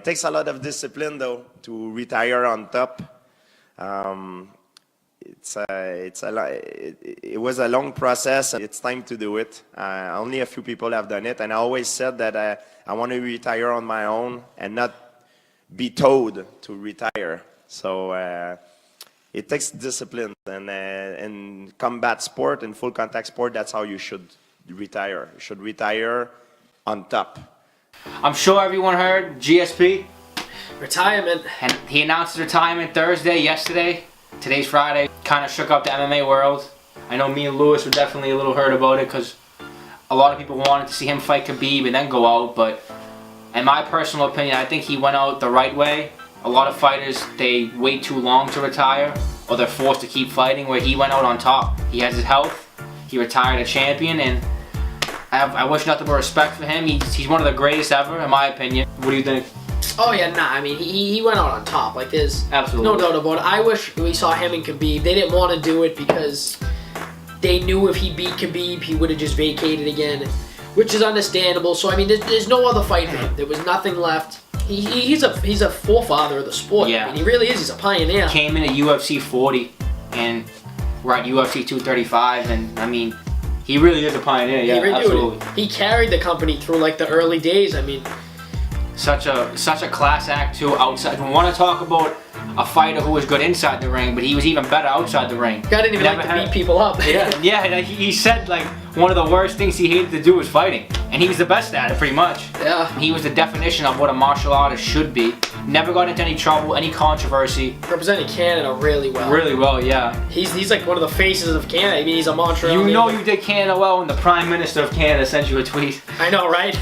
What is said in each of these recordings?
It takes a lot of discipline, though, to retire on top. It was a long process. It's time to do it. Only a few people have done it, and I always said that I want to retire on my own and not be told to retire. So it takes discipline, and in combat sport, in full contact sport, that's how you should retire. You should retire on top. I'm sure everyone heard GSP. Retirement. And he announced his retirement Thursday, yesterday. Today's Friday. Kind of shook up the MMA world. I know me and Lewis were definitely a little hurt about it because a lot of people wanted to see him fight Khabib and then go out. But in my personal opinion, I think he went out the right way. A lot of fighters, they wait too long to retire or they're forced to keep fighting, where he went out on top. He has his health. He retired a champion, and I wish nothing but respect for him. He's one of the greatest ever, in my opinion. What do you think? Oh yeah, nah, I mean, he went out on top. Like, there's absolutely no doubt about it. I wish we saw him and Khabib. They didn't want to do it because they knew if he beat Khabib, he would have just vacated again, which is understandable. So, I mean, there's no other fight for him. There was nothing left. He's a forefather of the sport. Yeah. I mean, he really is. He's a pioneer. Came in at UFC 40, and we're at UFC 235, and I mean, he really is a pioneer. Yeah, absolutely. He carried the company through like the early days. I mean, such a class act too outside. We want to talk about a fighter who was good inside the ring, but he was even better outside the ring. Guy didn't even like to beat people up. Yeah. He said like one of the worst things he hated to do was fighting, and he was the best at it pretty much. Yeah. He was the definition of what a martial artist should be. Never got into any trouble, any controversy. Represented Canada really well. Really well, yeah. He's like one of the faces of Canada. I mean, he's a Montreal. You know you did Canada well when the Prime Minister of Canada sent you a tweet. I know, right?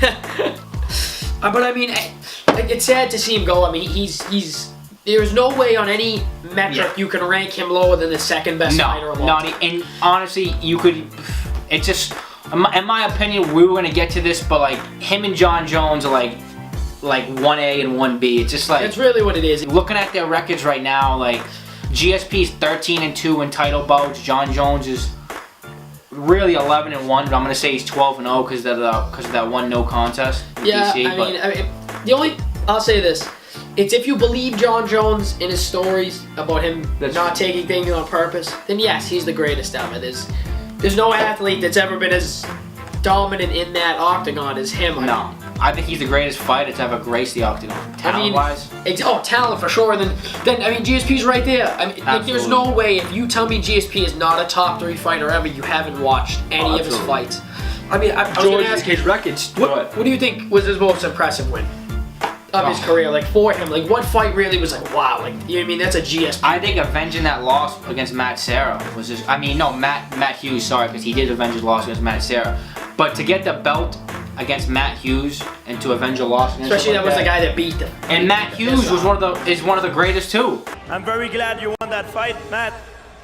But I mean, it's sad to see him go. I mean, there's no way on any metric you can rank him lower than the second best fighter of all time. And honestly, you could. It's just, in my opinion, we were gonna get to this, but like him and John Jones are like 1A and 1B. It's just like it's really what it is. Looking at their records right now, like GSP's 13-2 in title bouts. John Jones is really 11-1, but I'm gonna say he's 12-0 because of that one no contest. Yeah, DC, I mean, I'll say this. It's if you believe John Jones in his stories about him not taking things on purpose, then yes, he's the greatest ever. There's no athlete that's ever been as dominant in that octagon as him. No, I think he's the greatest fighter to ever grace the octagon. Talent-wise. Talent for sure. Then I mean, GSP's right there. I mean, like, there's no way if you tell me GSP is not a top 3 fighter ever, you haven't watched any of his fights. I mean, I was going to ask his records. What do you think was his most impressive win of his career? Like, for him, like, what fight really was like, wow, like, you know what I mean? That's a GSP. I think avenging that loss against Matt Serra was just, I mean, no, Matt Hughes, sorry, because he did avenge his loss against Matt Serra. But to get the belt against Matt Hughes and to avenge a loss against especially that was the guy that beat them. And Matt Hughes was one of the greatest too. I'm very glad you won that fight, Matt,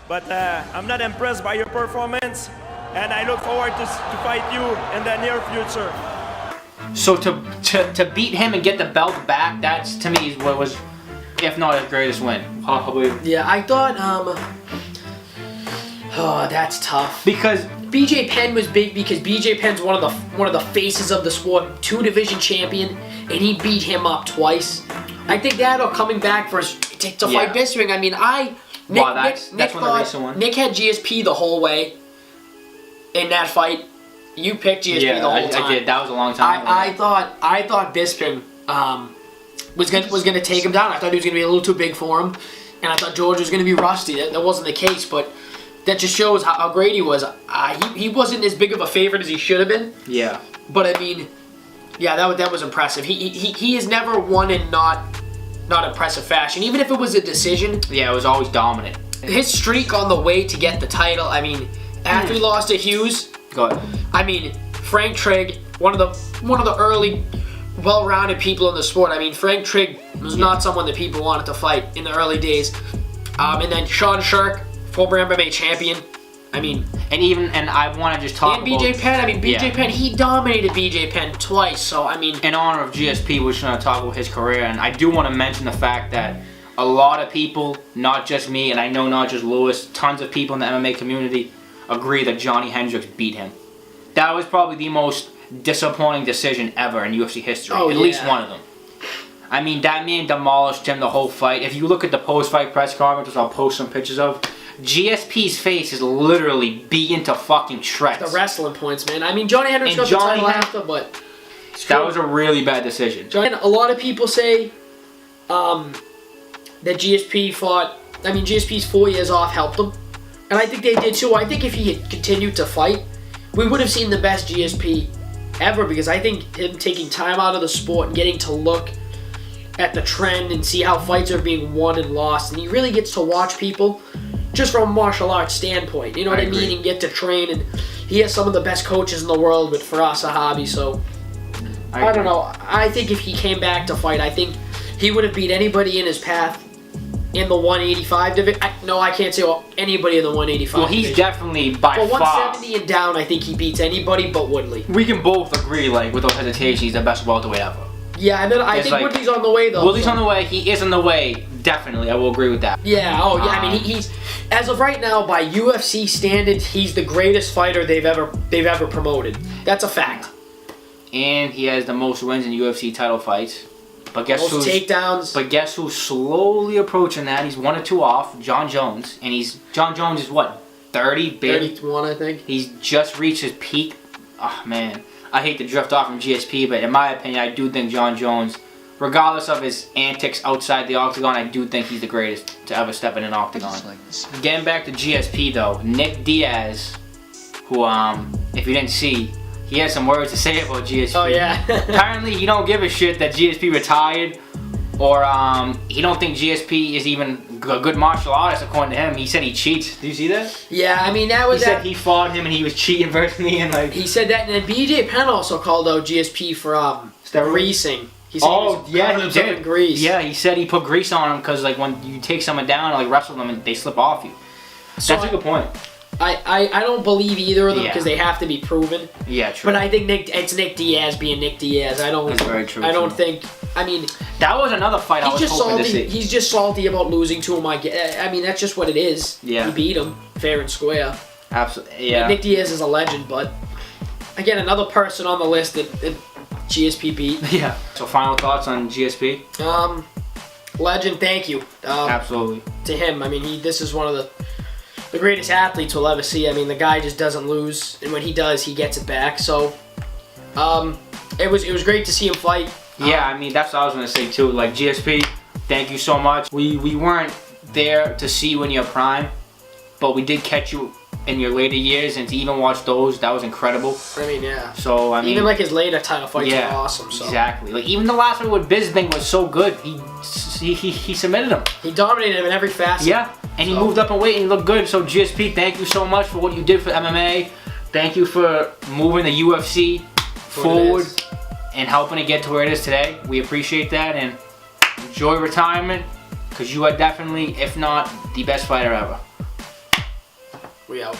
but I'm not impressed by your performance, and I look forward to fight you in the near future. So to beat him and get the belt back, that's to me is what was, if not his greatest win, probably. Yeah, I thought oh, that's tough. Because BJ Penn was big because BJ Penn's one of the faces of the sport, 2-division champion, and he beat him up twice. I think that or coming back to fight Bisping. I mean, Nick one of the recent ones. Nick had GSP the whole way in that fight. You picked GSP the whole time. I did. That was a long time ago. I thought Bisping was gonna take him down. I thought he was gonna be a little too big for him, and I thought George was gonna be rusty. That wasn't the case, but that just shows how great he was. He wasn't as big of a favorite as he should have been. Yeah. But I mean, yeah, that was impressive. He has never won in not impressive fashion, even if it was a decision. Yeah, it was always dominant. His streak on the way to get the title. I mean, after he lost to Hughes. Go ahead. I mean, Frank Trigg, one of the early well-rounded people in the sport. I mean, Frank Trigg was not someone that people wanted to fight in the early days. And then Sean Shirk, former MMA champion. I mean, and I want to just talk about BJ Penn. I mean, BJ Penn, he dominated BJ Penn twice. So I mean, in honor of GSP, we're just going to talk about his career, and I do want to mention the fact that a lot of people, not just me, and I know not just Lewis, tons of people in the MMA community agree that Johnny Hendricks beat him. That was probably the most disappointing decision ever in UFC history. At least one of them. I mean, that man demolished him the whole fight. If you look at the post-fight press conference, which I'll post some pictures of, GSP's face is literally beaten to fucking shreds. The wrestling points, man. I mean, Johnny Hendricks got the title after, but that was a really bad decision. A lot of people say that GSP fought. I mean, GSP's 4 years off helped him, and I think they did too. I think if he had continued to fight, we would have seen the best GSP ever, because I think him taking time out of the sport and getting to look at the trend and see how fights are being won and lost, and he really gets to watch people just from a martial arts standpoint, you know what I mean, and get to train, and he has some of the best coaches in the world, but for us, a hobby, so I don't know. I think if he came back to fight, I think he would have beat anybody in his path in the 185 division. No, I can't say anybody in the 185 Well, he's division. Definitely by But far. 170 and down, I think he beats anybody but Woodley. We can both agree, like, without hesitation, he's the best welterweight ever. Yeah, and then I think Woodley's on the way, though. Woodley's on the way. He is on the way. Definitely, I will agree with that. Yeah. Oh, yeah. I mean, he's as of right now, by UFC standards, he's the greatest fighter they've ever promoted. That's a fact. And he has the most wins in UFC title fights. But guess Most takedowns. But guess who's slowly approaching that? He's 1 or 2 off. John Jones, and John Jones is what, 30? 31, I think. He's just reached his peak. Oh man, I hate to drift off from GSP, but in my opinion, I do think John Jones, regardless of his antics outside the octagon, I do think he's the greatest to ever step in an octagon. Getting back to GSP though, Nick Diaz, who if you didn't see, he had some words to say about GSP. Oh yeah. Apparently, he don't give a shit that GSP retired, or he don't think GSP is even a good martial artist according to him. He said he cheats. Do you see that? Yeah, I mean that was. He said he fought him and he was cheating versus me, and like. He said that, and then BJ Penn also called out GSP for greasing. He said he did. Grease. Yeah, he said he put grease on him because like when you take someone down or like wrestle them and they slip off you. So that's a good point. I don't believe either of them because they have to be proven. Yeah, true. But I think it's Nick Diaz being Nick Diaz. That's very true. I don't think. I mean, that was another fight I was hoping to see. He's just salty about losing to him. I mean, that's just what it is. Yeah. He beat him fair and square. Absolutely. Yeah. Nick Diaz is a legend, but again, another person on the list that GSP beat. Yeah. So final thoughts on GSP? Legend. Thank you. Absolutely. To him, I mean, this is one of the greatest athletes we'll ever see. I mean, the guy just doesn't lose, and when he does, he gets it back. So, it was great to see him fight. Yeah, I mean, that's what I was gonna say too. Like GSP, thank you so much. We weren't there to see you in your prime, but we did catch you in your later years, and to even watch those, that was incredible. I mean, yeah. So I mean, even like his later title fights were awesome. So. Exactly. Like even the last one with Bisping was so good. He submitted him. He dominated him in every facet. Yeah, and he moved up in weight and he looked good. So GSP, thank you so much for what you did for MMA. Thank you for moving the UFC forward and helping it get to where it is today. We appreciate that, and enjoy retirement because you are definitely, if not, the best fighter ever. We out.